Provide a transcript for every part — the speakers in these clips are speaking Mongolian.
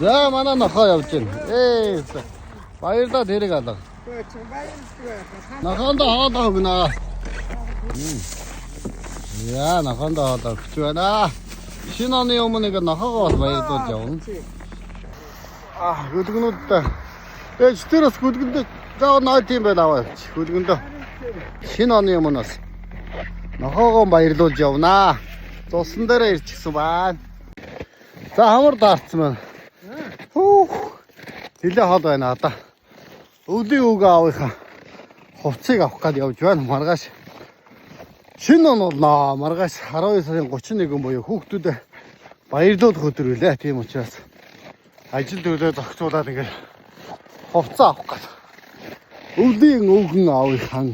За манай нохоо явж байна. Баярлалаа тэрэг алга. Нохоондоо хоолоо өгнө. Яа, нохоондоо хоолоо өгч байна. Шинэ оны өмнө нэг нохоогоо бол баярлуулж явна. Хөдгөнүүд ээжтерос хөдгөндөө заа нойт юм байл аваа. Хөдгөндөө шинэ оны өмнө бас нохоогоо баярлуулж явна. Цусан дээр ирчихсэн байна. За хамар даарцсан байна. Нилээ хол байна одоо. Өвлийн үгээ авахаа хувцсыг авах гээд явж байна. Маргааш шинэ он болноо. Маргааш 12 сарын 31 буюу хүүхдүүдэд баярлуулах өдөр үлээ. Тийм учраас ажил төлөө зохицуулаад ингээд хувцас авах гээд. Өвлийн өвгөн авахаа.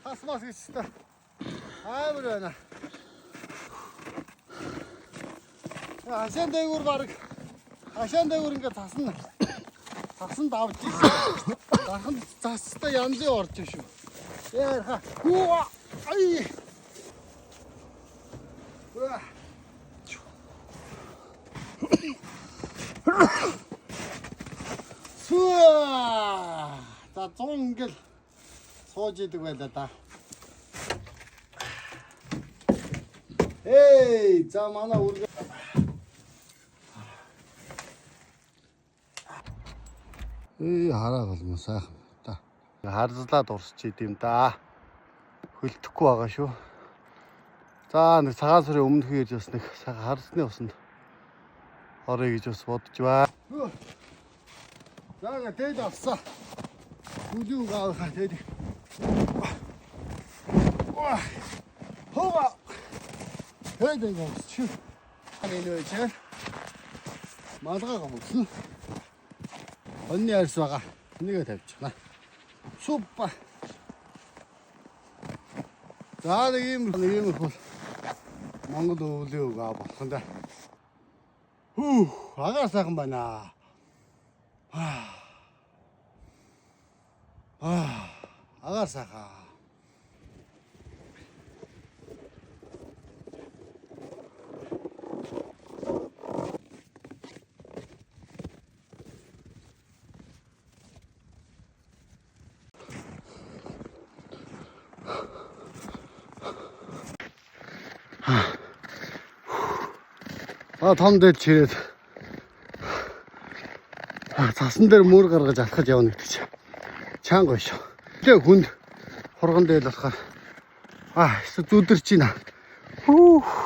Хасмас гэжтэй. Амар байна. Хашаан дээгүүр баг хашаан дээгүүр ингээд тасан давж ирсэн. Дархан цастай янзын орж шүү. Яарха. Ай. Суа. За 100 ингээд сууж идэг байлаа да. За манай үргэ хараа болмоо сайхан та. Харзлаад урсч идэм да. Хөлдөхгүй байгаа шүү. За нэг цагаан сарын өмнөх ирж бас нэг харсны усанд орё гэж бас бодож байна. За тэгээд авсан. Хүлүү gaawахаа тэгээд. Хоо. Хэдэн гомч. Анилөөч. Малгайгаа болсон. Онны арьс байгаа. Нэгэ тавьчихна. Супа. За нэг юм бол Монгол өвлийн үг болох юм да. Агаар сайхан байна. Агаар сайхан. Том дээр чирээд цасан дээр мөр гаргаж алхаж явна гэж чанга биш. Тэгээ хүнд хурган дээр болохоор зүдэрч байна.